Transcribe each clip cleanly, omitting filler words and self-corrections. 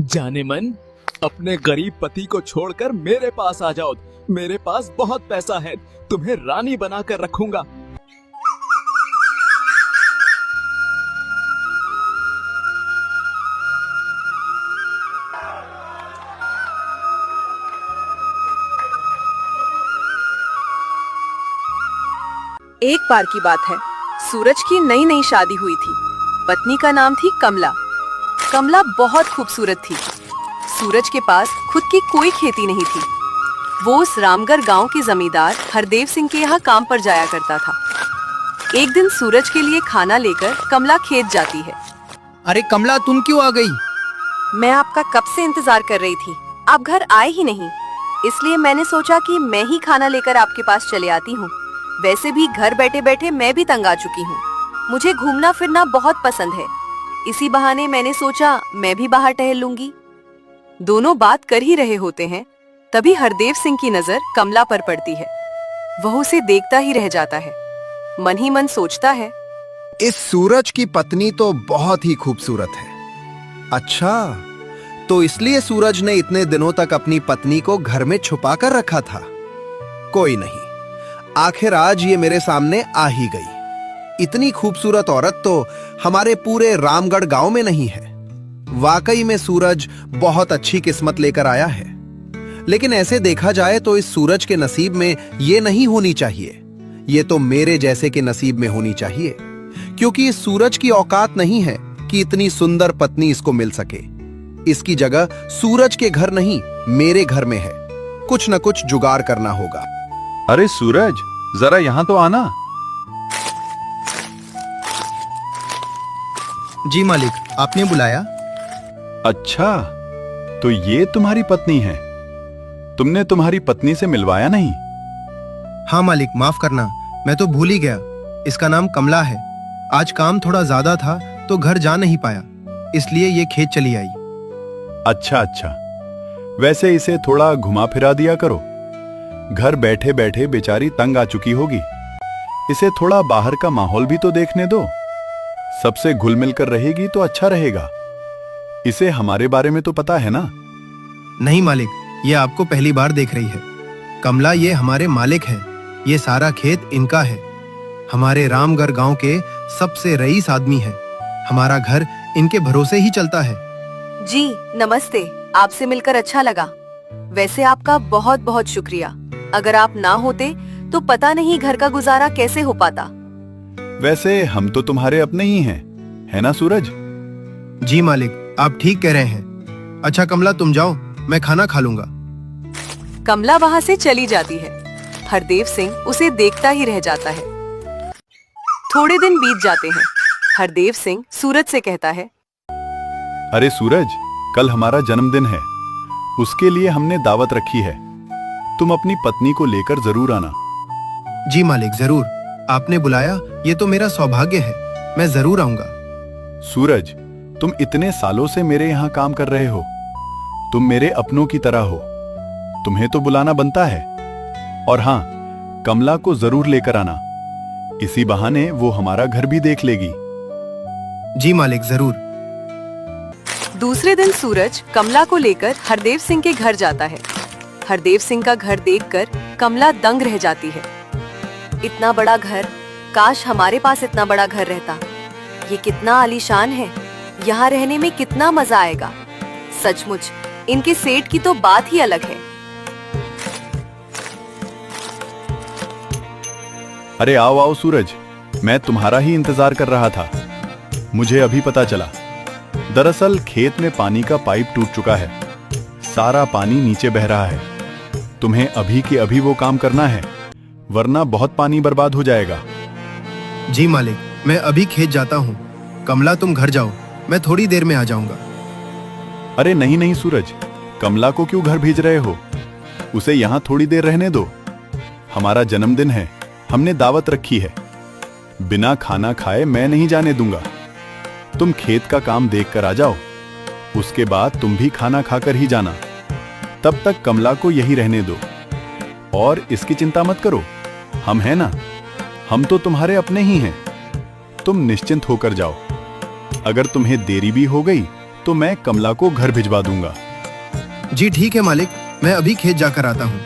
जाने मन, अपने गरीब पति को छोड़कर मेरे पास आ जाओ। मेरे पास बहुत पैसा है, तुम्हें रानी बनाकर रखूंगा। एक बार की बात है, सूरज की नई नई शादी हुई थी। पत्नी का नाम थी कमला। कमला बहुत खूबसूरत थी। सूरज के पास खुद की कोई खेती नहीं थी। वो उस रामगढ़ गांव के जमींदार हरदेव सिंह के यहाँ काम पर जाया करता था। एक दिन सूरज के लिए खाना लेकर कमला खेत जाती है। अरे कमला, तुम क्यों आ गई? मैं आपका कब से इंतजार कर रही थी, आप घर आए ही नहीं, इसलिए मैंने सोचा कि मैं ही खाना लेकर आपके पास चले आती हूँ। वैसे भी घर बैठे बैठे मैं भी तंग आ चुकी हूँ। मुझे घूमना फिरना बहुत पसंद है। इसी बहाने मैंने सोचा मैं भी बाहर टहल लूंगी। दोनों बात कर ही रहे होते हैं, तभी हरदेव सिंह की नजर कमला पर पड़ती है। वह उसे देखता ही रह जाता है। मन ही मन सोचता है, इस सूरज की पत्नी तो बहुत ही खूबसूरत है। अच्छा, तो इसलिए सूरज ने इतने दिनों तक अपनी पत्नी को घर में छुपा कर रखा था। कोई नहीं, आखिर आज ये मेरे सामने आ ही गई। इतनी खूबसूरत औरत तो हमारे पूरे रामगढ़ गांव में नहीं है। वाकई में सूरज बहुत अच्छी किस्मत लेकर आया है। लेकिन ऐसे देखा जाए तो इस सूरज के नसीब में ये नहीं होनी चाहिए। ये तो मेरे जैसे के नसीब में होनी चाहिए, क्योंकि इस सूरज की औकात नहीं है कि इतनी सुंदर पत्नी इसको मिल सके। इसकी जगह सूरज के घर नहीं, मेरे घर में है। कुछ न कुछ जुगाड़ करना होगा। अरे सूरज, जरा यहाँ तो आना। जी मालिक, आपने बुलाया? अच्छा, तो ये तुम्हारी पत्नी है। तुमने तुम्हारी पत्नी से मिलवाया नहीं? हाँ मालिक, माफ करना, मैं तो भूल ही गया। इसका नाम कमला है। आज काम थोड़ा ज्यादा था तो घर जा नहीं पाया, इसलिए ये खेत चली आई। अच्छा अच्छा, वैसे इसे थोड़ा घुमा फिरा दिया करो। घर बैठे बैठे बेचारी तंग आ चुकी होगी। इसे थोड़ा बाहर का माहौल भी तो देखने दो। सबसे घुल मिल कर रहेगी तो अच्छा रहेगा। इसे हमारे बारे में तो पता है ना? नहीं मालिक, ये आपको पहली बार देख रही है। कमला ये हमारे मालिक है। ये सारा खेत इनका है। हमारे रामगढ़ गांव के सबसे रईस आदमी है। हमारा घर इनके भरोसे ही चलता है। जी नमस्ते, आपसे मिलकर अच्छा लगा। वैसे आपका बहुत बहुत शुक्रिया। अगर आप ना होते तो पता नहीं घर का गुजारा कैसे हो पाता। वैसे हम तो तुम्हारे अपने ही हैं, है ना सूरज? जी मालिक, आप ठीक कह रहे हैं। अच्छा कमला, तुम जाओ, मैं खाना खा लूंगा। कमला वहाँ से चली जाती है। हरदेव सिंह उसे देखता ही रह जाता है। थोड़े दिन बीत जाते हैं। हरदेव सिंह सूरज से कहता है, अरे सूरज, कल हमारा जन्मदिन है। उसके लिए हमने दावत रखी है। तुम अपनी पत्नी को लेकर जरूर आना। जी मालिक, जरूर। आपने बुलाया, ये तो मेरा सौभाग्य है। मैं जरूर आऊंगा। सूरज, तुम इतने सालों से मेरे यहाँ काम कर रहे हो। तुम मेरे अपनों की तरह हो। तुम्हें तो बुलाना बनता है। और हाँ, कमला को जरूर लेकर आना। इसी बहाने वो हमारा घर भी देख लेगी। जी मालिक, जरूर। दूसरे दिन सूरज कमला को लेकर हरदेव सिंह के घर जाता है। हरदेव सिंह का घर देखकर कमला दंग रह जाती है। इतना बड़ा घर, काश हमारे पास इतना बड़ा घर रहता। ये कितना आलीशान है, यहाँ रहने में कितना मजा आएगा। सचमुच इनके सेठ की तो बात ही अलग है। अरे आओ आओ सूरज, मैं तुम्हारा ही इंतजार कर रहा था। मुझे अभी पता चला। दरअसल खेत में पानी का पाइप टूट चुका है। सारा पानी नीचे बह रहा है। तुम्हें अभी के अभी वो काम करना है, वरना बहुत पानी बर्बाद हो जाएगा। जी मालिक, मैं अभी खेत जाता हूँ। कमला, तुम घर जाओ, मैं थोड़ी देर में आ जाऊंगा। अरे नहीं नहीं सूरज, कमला को क्यों घर भेज रहे हो? उसे यहाँ थोड़ी देर रहने दो। हमारा जन्मदिन है, हमने दावत रखी है। बिना खाना खाए मैं नहीं जाने दूंगा। तुम खेत का काम देख कर आ जाओ। उसके बाद तुम भी खाना खाकर ही जाना। तब तक कमला को यही रहने दो। और इसकी चिंता मत करो, हम हैं ना। हम तो तुम्हारे अपने ही हैं। तुम निश्चिंत होकर जाओ। अगर तुम्हें देरी भी हो गई तो तो मैं कमला को घर भिजवा दूंगा। जी ठीक है मालिक, मैं अभी खेत जाकर आता हूँ।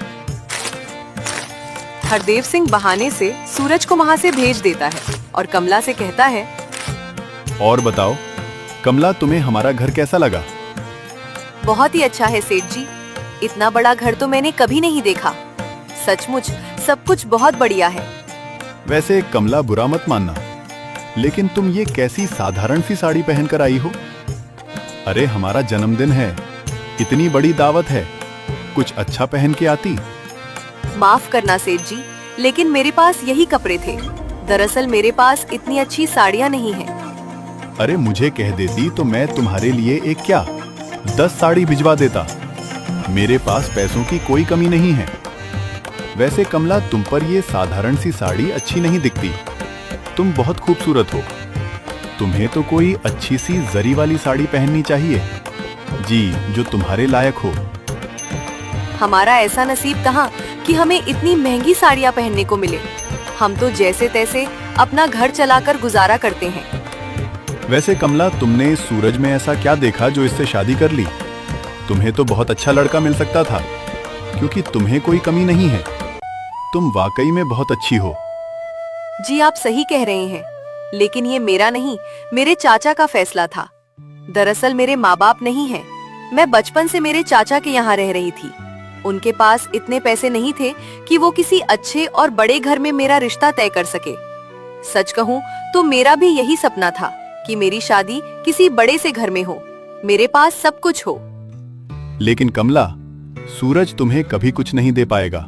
हरदेव सिंह बहाने से सूरज को वहाँ से भेज देता है और कमला से कहता है, और बताओ कमला, तुम्हें हमारा घर कैसा लगा? बहुत ही अच्छा है सेठ जी। इतना बड़ा घर तो मैंने कभी नहीं देखा। सचमुच सब कुछ बहुत बढ़िया है। वैसे कमला, बुरा मत मानना, लेकिन तुम ये कैसी साधारण सी साड़ी पहनकर आई हो? अरे हमारा जन्मदिन है, इतनी बड़ी दावत है, कुछ अच्छा पहन के आती। माफ करना सेठ जी, लेकिन मेरे पास यही कपड़े थे। दरअसल मेरे पास इतनी अच्छी साड़ियाँ नहीं हैं। अरे मुझे कह देती तो मैं तुम्हारे लिए एक क्या 10 साड़ी भिजवा देता। मेरे पास पैसों की कोई कमी नहीं है। वैसे कमला, तुम पर ये साधारण सी साड़ी अच्छी नहीं दिखती। तुम बहुत खूबसूरत हो। तुम्हें तो कोई अच्छी सी जरी वाली साड़ी पहननी चाहिए, जी, जो तुम्हारे लायक हो। हमारा ऐसा नसीब कहाँ कि हमें इतनी महंगी साड़ियाँ पहनने को मिले। हम तो जैसे तैसे अपना घर चलाकर गुजारा करते हैं। वैसे कमला, तुमने सूरज में ऐसा क्या देखा जो इससे शादी कर ली? तुम्हें तो बहुत अच्छा लड़का मिल सकता था, क्योंकि तुम्हें कोई कमी नहीं है। तुम वाकई में बहुत अच्छी हो। जी आप सही कह रहे हैं, लेकिन ये मेरा नहीं, मेरे चाचा का फैसला था। दरअसल मेरे माँ बाप नहीं हैं। मैं बचपन से मेरे चाचा के यहाँ रह रही थी। उनके पास इतने पैसे नहीं थे कि वो किसी अच्छे और बड़े घर में मेरा रिश्ता तय कर सके। सच कहूँ तो मेरा भी यही सपना था कि मेरी शादी किसी बड़े से घर में हो, मेरे पास सब कुछ हो। लेकिन कमला, सूरज तुम्हें कभी कुछ नहीं दे पाएगा।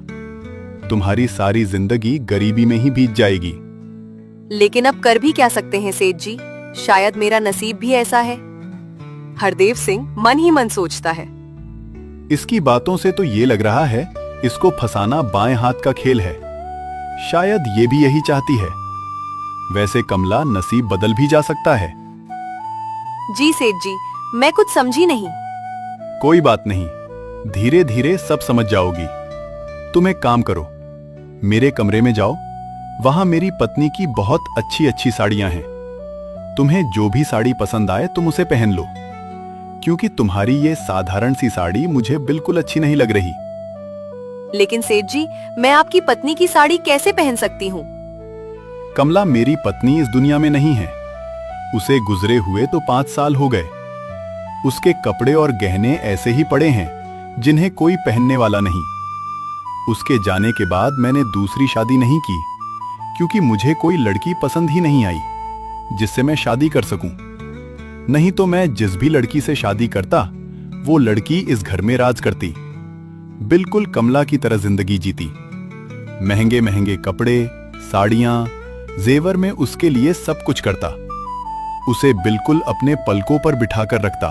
तुम्हारी सारी जिंदगी गरीबी में ही बीत जाएगी। लेकिन अब कर भी क्या सकते हैं सेठ जी, शायद मेरा नसीब भी ऐसा है। हरदेव सिंह मन ही मन सोचता है। इसकी बातों से तो ये लग रहा है इसको फंसाना बाएं हाथ का खेल है। शायद ये भी यही चाहती है। वैसे कमला, नसीब बदल भी जा सकता है। जी सेठ जी, मैं कुछ समझी नहीं। कोई बात नहीं, धीरे धीरे सब समझ जाओगी। तुम एक काम करो, मेरे कमरे में जाओ। वहां मेरी पत्नी की बहुत अच्छी अच्छी साड़ियां हैं। तुम्हें जो भी साड़ी पसंद आए तुम उसे पहन लो, क्योंकि तुम्हारी ये साधारण सी साड़ी मुझे बिल्कुल अच्छी नहीं लग रही। लेकिन सेठ जी, मैं आपकी पत्नी की साड़ी कैसे पहन सकती हूँ? कमला, मेरी पत्नी इस दुनिया में नहीं है। उसे गुजरे हुए तो 5 साल हो गए। उसके कपड़े और गहने ऐसे ही पड़े हैं जिन्हें कोई पहनने वाला नहीं। उसके जाने के बाद मैंने दूसरी शादी नहीं की, क्योंकि मुझे कोई लड़की पसंद ही नहीं आई जिससे मैं शादी कर सकूं। नहीं तो मैं जिस भी लड़की से शादी करता, वो लड़की इस घर में राज करती, बिल्कुल कमला की तरह जिंदगी जीती। महंगे महंगे कपड़े, साड़ियां, जेवर में उसके लिए सब कुछ करता। उसे बिल्कुल अपने पलकों पर बिठाकर रखता।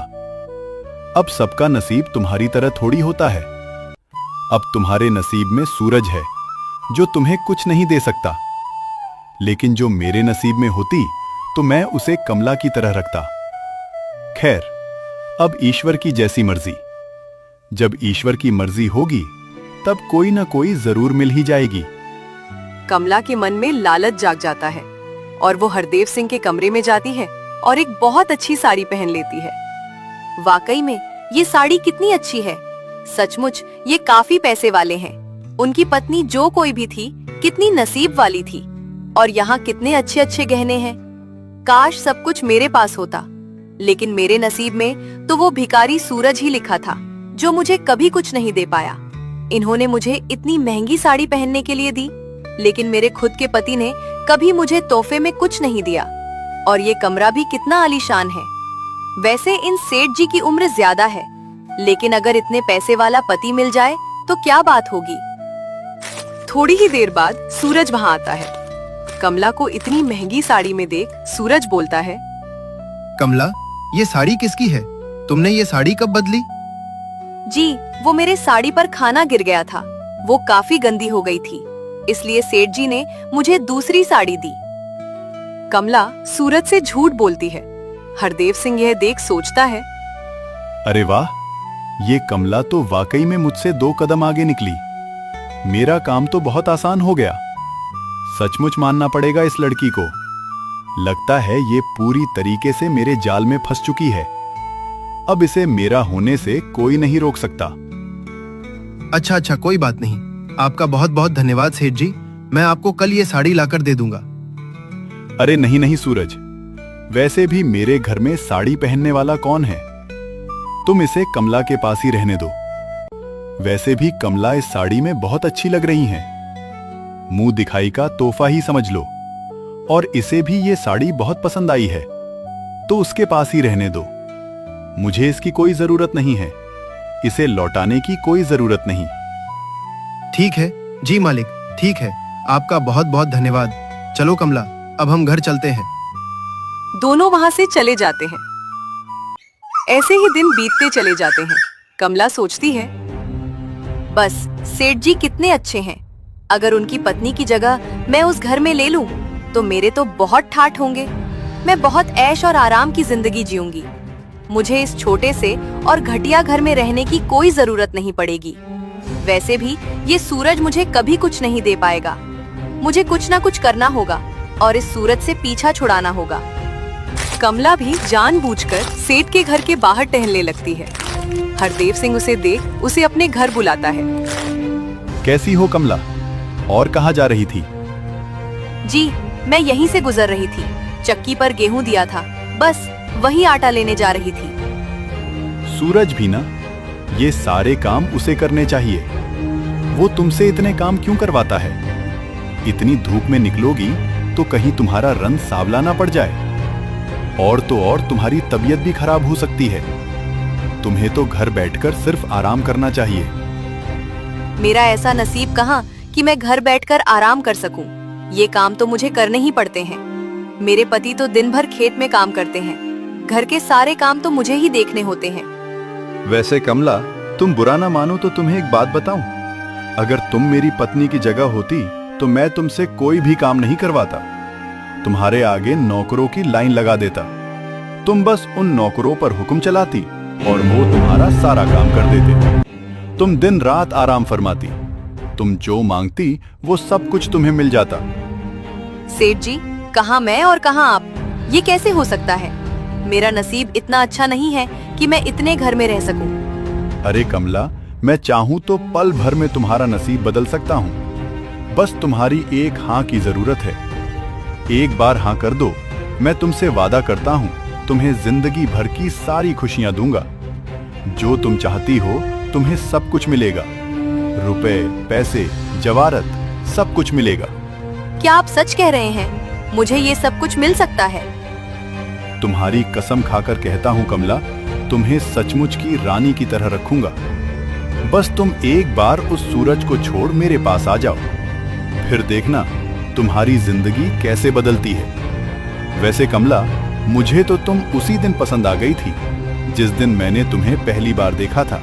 अब सबका नसीब तुम्हारी तरह थोड़ी होता है। अब तुम्हारे नसीब में सूरज है जो तुम्हें कुछ नहीं दे सकता, लेकिन जो मेरे नसीब में होती तो मैं उसे कमला की तरह रखता। खैर, अब ईश्वर की जैसी मर्जी। जब ईश्वर की मर्जी होगी तब कोई ना कोई जरूर मिल ही जाएगी। कमला के मन में लालच जाग जाता है और वो हरदेव सिंह के कमरे में जाती है और एक बहुत अच्छी साड़ी पहन लेती है। वाकई में ये साड़ी कितनी अच्छी है। सचमुच ये काफी पैसे वाले हैं। उनकी पत्नी जो कोई भी थी, कितनी नसीब वाली थी। और यहाँ कितने अच्छे अच्छे गहने हैं। काश सब कुछ मेरे पास होता, लेकिन मेरे नसीब में तो वो भिखारी सूरज ही लिखा था, जो मुझे कभी कुछ नहीं दे पाया। इन्होंने मुझे इतनी महंगी साड़ी पहनने के लिए दी, लेकिन मेरे खुद के पति ने कभी मुझे तोहफे में कुछ नहीं दिया। और ये कमरा भी कितना आलीशान है। वैसे इन सेठ जी की उम्र ज्यादा है, लेकिन अगर इतने पैसे वाला पति मिल जाए तो क्या बात होगी। थोड़ी ही देर बाद सूरज वहाँ आता है। कमला को इतनी महंगी साड़ी में देख सूरज बोलता है, कमला, ये साड़ी किसकी है? तुमने ये साड़ी कब बदली? जी, वो मेरे साड़ी पर खाना गिर गया था। वो काफी गंदी हो गई थी, इसलिए सेठ जी ने मुझे दूसरी साड़ी दी। कमला सूरज से झूठ बोलती है। हरदेव सिंह यह देख सोचता है, अरे वाह, ये कमला तो वाकई में मुझसे 2 कदम आगे निकली। मेरा काम तो बहुत आसान हो गया। सचमुच मानना पड़ेगा इस लड़की को। लगता है ये पूरी तरीके से मेरे जाल में फंस चुकी है। अब इसे मेरा होने से कोई नहीं रोक सकता। अच्छा अच्छा, कोई बात नहीं। आपका बहुत बहुत धन्यवाद सेठ जी। मैं आपको कल ये साड़ी लाकर दे दूंगा। अरे नहीं नहीं सूरज, वैसे भी मेरे घर में साड़ी पहनने वाला कौन है? तुम इसे कमला के पास ही रहने दो। वैसे भी कमला इस साड़ी में बहुत अच्छी लग रही हैं। मुंह दिखाई का तोहफा ही समझ लो। और इसे भी ये साड़ी बहुत पसंद आई है, तो उसके पास ही रहने दो। मुझे इसकी कोई जरूरत नहीं है। इसे लौटाने की कोई जरूरत नहीं। ठीक है जी मालिक, ठीक है। आपका बहुत बहुत धन्यवाद। चलो कमला, अब हम घर चलते हैं। दोनों वहां से चले जाते हैं। ऐसे ही दिन बीतते चले जाते हैं। कमला सोचती है, बस सेठ जी कितने अच्छे हैं। अगर उनकी पत्नी की जगह मैं उस घर में ले लूं, तो मेरे तो बहुत ठाठ होंगे। मैं बहुत ऐश और आराम की जिंदगी जीऊंगी। मुझे इस छोटे से और घटिया घर में रहने की कोई जरूरत नहीं पड़ेगी। वैसे भी ये सूरज मुझे कभी कुछ नहीं दे पाएगा। मुझे कुछ ना कुछ करना होगा और इस सूरज से पीछा छुड़ाना होगा। कमला भी जानबूझकर सेठ के घर के बाहर टहलने लगती है। हरदेव सिंह उसे देख उसे अपने घर बुलाता है। कैसी हो कमला? और कहाँ जा रही थी? जी, मैं यहीं से गुजर रही थी। चक्की पर गेहूं दिया था, बस वही आटा लेने जा रही थी। सूरज भी ना, ये सारे काम उसे करने चाहिए। वो तुमसे इतने काम क्यों करवाता है? इतनी धूप में निकलोगी तो कहीं तुम्हारा रंग सांवला ना पड़ जाए। और तो और तुम्हारी तबीयत भी खराब हो सकती है। तुम्हें तो घर बैठकर सिर्फ आराम करना चाहिए। मेरा ऐसा नसीब कहाँ कि मैं घर बैठकर आराम कर सकूं। ये काम तो मुझे करने ही पड़ते हैं। मेरे पति तो दिन भर खेत में काम करते हैं। घर के सारे काम तो मुझे ही देखने होते हैं। वैसे कमला, तुम बुरा ना मानो तो तुम्हें एक बात बताऊं। अगर तुम मेरी पत्नी की जगह होती तो मैं तुमसे कोई भी काम नहीं करवाता। तुम्हारे आगे नौकरों की लाइन लगा देता। तुम बस उन नौकरों पर हुक्म चलाती और वो तुम्हारा सारा काम कर देते। तुम दिन रात आराम फरमाती। तुम जो मांगती वो सब कुछ तुम्हें मिल जाता। सेठ जी, कहाँ मैं और कहाँ आप? ये कैसे हो सकता है? मेरा नसीब इतना अच्छा नहीं है कि मैं इतने घर में रह सकूं। अरे कमला, मैं चाहूं तो पल भर में तुम्हारा नसीब बदल सकता हूं। बस तुम्हारी एक हाँ की जरूरत है। एक बार हाँ कर दो, मैं तुमसे वादा करता हूं, तुम्हें जिंदगी भर की सारी खुशियां दूंगा। जो तुम चाहती हो तुम्हें सब कुछ मिलेगा। रुपए, पैसे, जवारत, सब कुछ मिलेगा। क्या आप सच कह रहे हैं? मुझे ये सब कुछ मिल सकता है? तुम्हारी कसम खाकर कहता हूं कमला, तुम्हें सचमुच की रानी की तरह रखूंगा। बस तुम एक बार उस सूरज को छोड़ मेरे पास आ जाओ, फिर देखना तुम्हारी जिंदगी कैसे बदलती है। वैसे कमला, मुझे तो तुम उसी दिन पसंद आ गई थी जिस दिन मैंने तुम्हें पहली बार देखा था।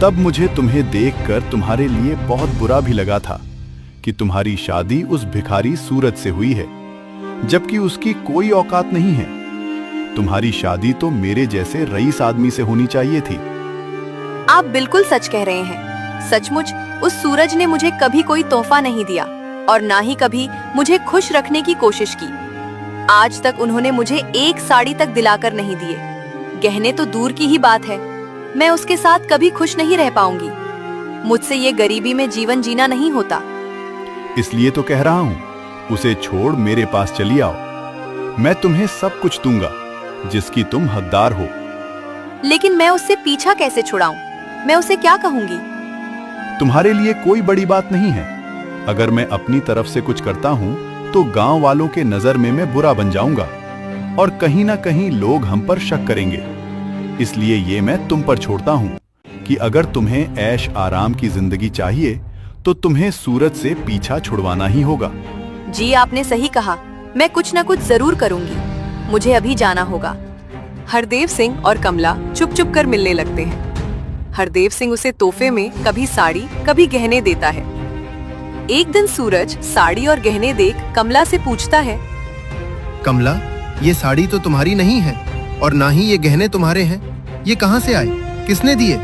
तब मुझे तुम्हें देखकर तुम्हारे लिए बहुत बुरा भी लगा था कि तुम्हारी शादी उस भिखारी सूरज से हुई है, जबकि उसकी कोई औकात नहीं है। तुम्हारी शादी तो मेरे जैसे रईस आदमी से होनी चाहिए थी। आप बिल्कुल सच कह रहे हैं। सचमुच उस सूरज ने मुझे कभी कोई तोहफा नहीं दिया और ना ही कभी मुझे खुश रखने की कोशिश की। आज तक उन्होंने मुझे एक साड़ी तक दिलाकर नहीं दिए। गहने तो दूर की ही बात है, मैं उसके साथ कभी खुश नहीं रह पाऊंगी। मुझसे ये गरीबी में जीवन जीना नहीं होता। इसलिए तो कह रहा हूं, उसे छोड़ मेरे पास चली आओ। मैं तुम्हें सब कुछ दूंगा जिसकी तुम हकदार हो। लेकिन मैं उससे पीछा कैसे छुड़ाऊं? मैं उसे क्या कहूंगी? तुम्हारे लिए कोई बड़ी बात नहीं है। अगर मैं अपनी तरफ से कुछ करता हूं तो गांव वालों के नजर में मैं बुरा बन जाऊंगा और कहीं ना कहीं लोग हम पर शक करेंगे। इसलिए ये मैं तुम पर छोड़ता हूं कि अगर तुम्हें ऐश आराम की जिंदगी चाहिए तो तुम्हें सूरज से पीछा छुड़वाना ही होगा। जी, आपने सही कहा। मैं कुछ न कुछ जरूर करूंगी। मुझे अभी जाना होगा। हरदेव सिंह और कमला चुप चुप कर मिलने लगते हैं। हरदेव सिंह उसे तोहफे में कभी साड़ी कभी गहने देता है। एक दिन सूरज साड़ी और गहने देख कमला से पूछता है, कमला, ये साड़ी तो तुम्हारी नहीं है और ना ही ये गहने तुम्हारे हैं। ये कहाँ से आए? किसने दिए?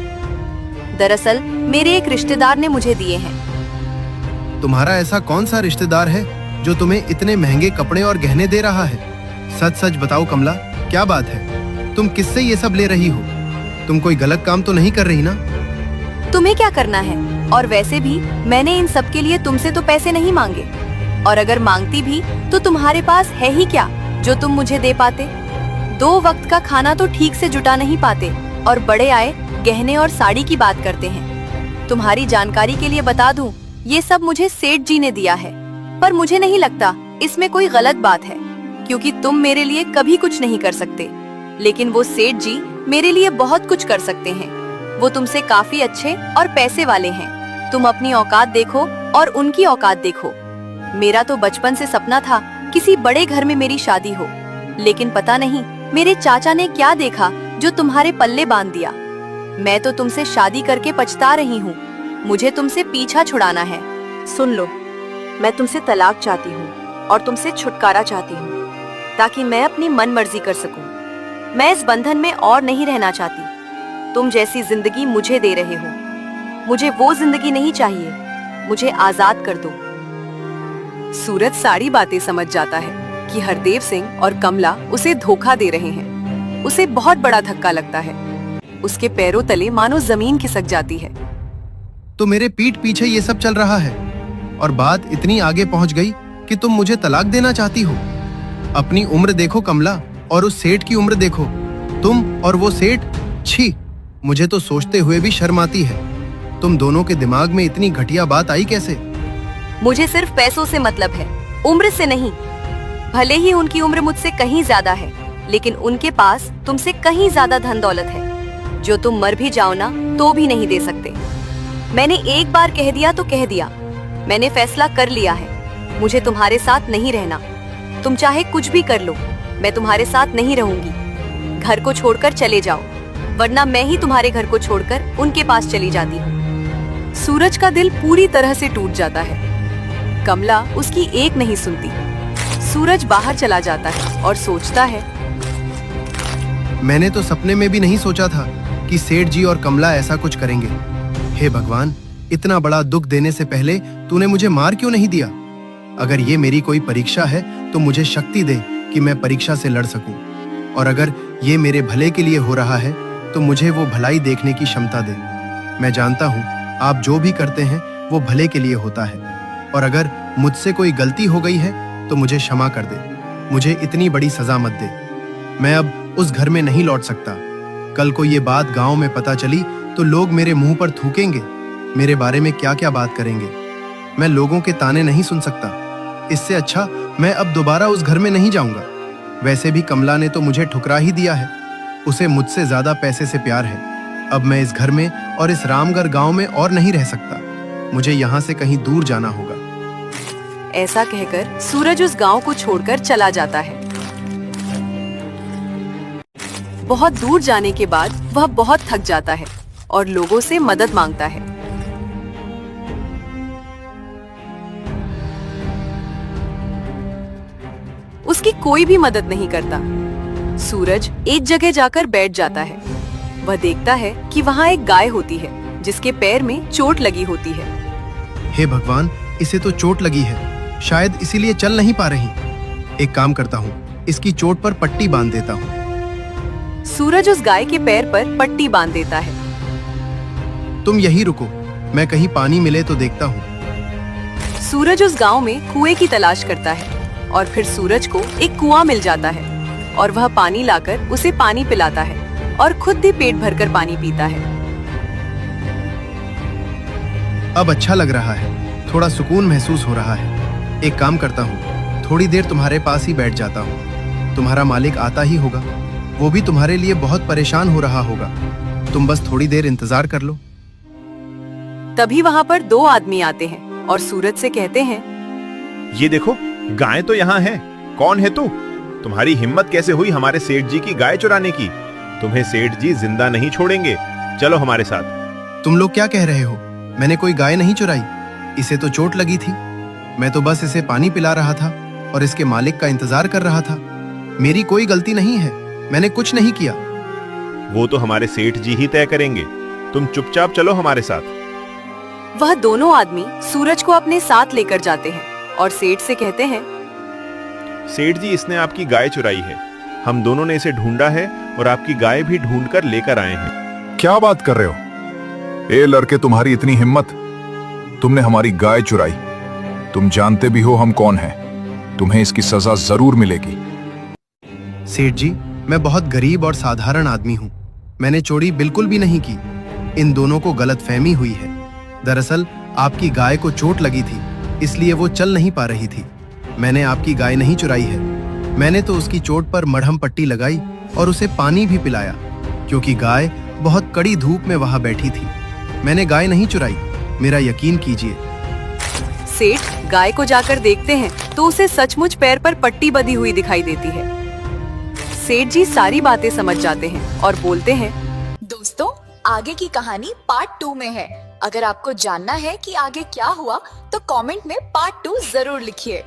दरअसल मेरे एक रिश्तेदार ने मुझे दिए हैं। तुम्हारा ऐसा कौन सा रिश्तेदार है जो तुम्हें इतने महंगे कपड़े और गहने दे रहा है? सच सच बताओ कमला, क्या बात है? तुम किससे ये सब ले रही हो? तुम कोई गलत काम तो नहीं कर रही ना? तुम्हें क्या करना है? और वैसे भी मैंने इन सब के लिए तुमसे तो पैसे नहीं मांगे, और अगर मांगती भी तो तुम्हारे पास है ही क्या जो तुम मुझे दे पाते? 2 वक्त का खाना तो ठीक से जुटा नहीं पाते, और बड़े आए गहने और साड़ी की बात करते हैं। तुम्हारी जानकारी के लिए बता दूं, ये सब मुझे सेठ जी ने दिया है, पर मुझे नहीं लगता इसमें कोई गलत बात है, क्योंकि तुम मेरे लिए कभी कुछ नहीं कर सकते, लेकिन वो सेठ जी मेरे लिए बहुत कुछ कर सकते हैं। वो तुमसे काफी अच्छे और पैसे वाले हैं। तुम अपनी औकात देखो और उनकी औकात देखो। मेरा तो बचपन से सपना था किसी बड़े घर में मेरी शादी हो, लेकिन पता नहीं मेरे चाचा ने क्या देखा जो तुम्हारे पल्ले बांध दिया। मैं तो तुमसे शादी करके पछता रही हूँ। मुझे तुमसे पीछा छुड़ाना है। सुन लो, मैं तुमसे तलाक चाहती हूँ और तुमसे छुटकारा चाहती हूँ, ताकि मैं अपनी मन मर्जी कर सकूं। मैं इस बंधन में और नहीं रहना चाहती। तुम जैसी जिंदगी मुझे दे रहे हो, मुझे वो जिंदगी नहीं चाहिए। मुझे आजाद कर दो। सूरज सारी बातें समझ जाता है कि हरदेव सिंह और कमला उसे धोखा दे रहे हैं। उसे बहुत बड़ा धक्का लगता है। उसके पैरों तले मानो जमीन खिसक जाती है। तो मेरे पीठ पीछे ये सब चल रहा है, और बात इतनी आगे पहुंच गई कि तुम मुझे तलाक देना चाहती हो। अपनी उम्र देखो कमला, और उस सेठ की उम्र देखो। तुम और वो सेठ, छी, मुझे तो सोचते हुए भी शर्म आती है। तुम दोनों के दिमाग में इतनी घटिया बात आई कैसे? मुझे सिर्फ पैसों से मतलब है, उम्र से नहीं। भले ही उनकी उम्र मुझसे कहीं ज्यादा है, लेकिन उनके पास तुमसे कहीं ज्यादा धन दौलत है, जो तुम मर भी जाओ ना तो भी नहीं दे सकते। मैंने एक बार कह दिया तो कह दिया। मैंने फैसला कर लिया है। मुझे तुम्हारे साथ नहीं रहना। तुम चाहे कुछ भी कर लो, मैं तुम्हारे साथ नहीं रहूंगी। घर को छोड़कर चले जाओ, वरना मैं ही तुम्हारे घर को छोड़कर उनके पास चली जाती हूँ। सूरज का दिल पूरी तरह से टूट जाता है। कमला उसकी एक नहीं सुनती। सूरज बाहर चला जाता है और सोचता है, मैंने तो सपने में भी नहीं सोचा था कि सेठ जी और कमला ऐसा कुछ करेंगे। हे भगवान, इतना बड़ा दुख देने से पहले तूने मुझे मार क्यों नहीं दिया? अगर ये मेरी कोई परीक्षा है तो मुझे शक्ति दे कि मैं परीक्षा से लड़ सकूं, और अगर ये मेरे भले के लिए हो रहा है तो मुझे वो भलाई देखने की क्षमता दे। मैं जानता हूँ आप जो भी करते हैं वो भले के लिए होता है, और अगर मुझसे कोई गलती हो गई है तो मुझे क्षमा कर दे। मुझे इतनी बड़ी सजा मत दे। मैं अब उस घर में नहीं लौट सकता। कल को ये बात गांव में पता चली तो लोग मेरे मुंह पर थूकेंगे, मेरे बारे में क्या क्या बात करेंगे। मैं लोगों के ताने नहीं सुन सकता। इससे अच्छा मैं अब दोबारा उस घर में नहीं जाऊंगा। वैसे भी कमला ने तो मुझे ठुकरा ही दिया है। उसे मुझसे ज्यादा पैसे से प्यार है। अब मैं इस घर में और इस रामगढ़ गांव में और नहीं रह सकता। मुझे यहाँ से कहीं दूर जाना होगा। ऐसा कहकर सूरज उस गांव को छोड़कर चला जाता है। बहुत दूर जाने के बाद वह बहुत थक जाता है और लोगों से मदद मांगता है। उसकी कोई भी मदद नहीं करता। सूरज एक जगह जाकर बैठ जाता है। वह देखता है कि वहाँ एक गाय होती है जिसके पैर में चोट लगी होती है। हे भगवान, इसे तो चोट लगी है, शायद इसीलिए चल नहीं पा रही। एक काम करता हूँ, इसकी चोट पर पट्टी बांध देता हूँ। सूरज उस गाय के पैर पर पट्टी बांध देता है। तुम यहीं रुको, मैं कहीं पानी मिले तो देखता हूँ। सूरज उस गांव में कुएं की तलाश करता है और फिर सूरज को एक कुआं मिल जाता है और वह पानी लाकर उसे पानी पिलाता है और खुद भी पेट भरकर पानी पीता है। अब अच्छा लग रहा है, थोड़ा सुकून महसूस हो रहा है। एक काम करता हूँ, थोड़ी देर तुम्हारे पास ही बैठ जाता हूँ। तुम्हारा मालिक आता ही होगा, वो भी तुम्हारे लिए बहुत परेशान हो रहा होगा। तुम बस थोड़ी देर इंतजार कर लो। तभी वहाँ पर 2 आदमी आते हैं और सूरज से कहते हैं, ये देखो, गाय तो यहाँ है। कौन है तू? तुम्हारी हिम्मत कैसे हुई हमारे सेठ जी की गाय चुराने की? तुम्हें सेठ जी जिंदा नहीं छोड़ेंगे। चलो हमारे साथ। तुम लोग क्या कह रहे हो? मैंने कोई गाय नहीं चुराई। इसे तो चोट लगी थी। मैं तो बस इसे पानी पिला रहा था और इसके मालिक का इंतजार कर रहा था। मेरी कोई गलती नहीं है, मैंने कुछ नहीं किया। वो तो हमारे सेठ जी ही तय करेंगे। तुम चुपचाप चलो हमारे साथ। वह दोनों आदमी सूरज को अपने साथ लेकर जाते हैं और सेठ से कहते हैं, सेठ जी, इसने आपकी गाय चुराई है। हम दोनों ने इसे ढूंढा है और आपकी गाय भी ढूंढकर लेकर आए हैं। क्या बात कर रहे हो? ए लड़के, तुम्हारी इतनी हिम्मत! तुमने हमारी गाय चुराई। तुम जानते भी हो हम कौन हैं। तुम्हें इसकी सजा जरूर मिलेगी। सेठ जी, मैं बहुत गरीब और साधारण आदमी हूँ। मैंने चोरी बिल्कुल भी नहीं की। इन दोनों को गलतफहमी हुई है। दरअसल आपकी गाय को चोट लगी थी, इसलिए वो चल नहीं पा रही थी। मैंने आपकी गाय नहीं चुराई है। मैंने तो उसकी चोट पर मरहम पट्टी लगाई और उसे पानी भी पिलाया, क्योंकि गाय बहुत कड़ी धूप में वहां बैठी थी। मैंने गाय नहीं चुराई, मेरा यकीन कीजिए। सेठ गाय को जाकर देखते हैं तो उसे सचमुच पैर पर पट्टी बंधी हुई दिखाई देती है। सेठ जी सारी बातें समझ जाते हैं और बोलते हैं, दोस्तों, आगे की कहानी पार्ट 2 में है। अगर आपको जानना है कि आगे क्या हुआ तो कमेंट में पार्ट 2 जरूर लिखिए।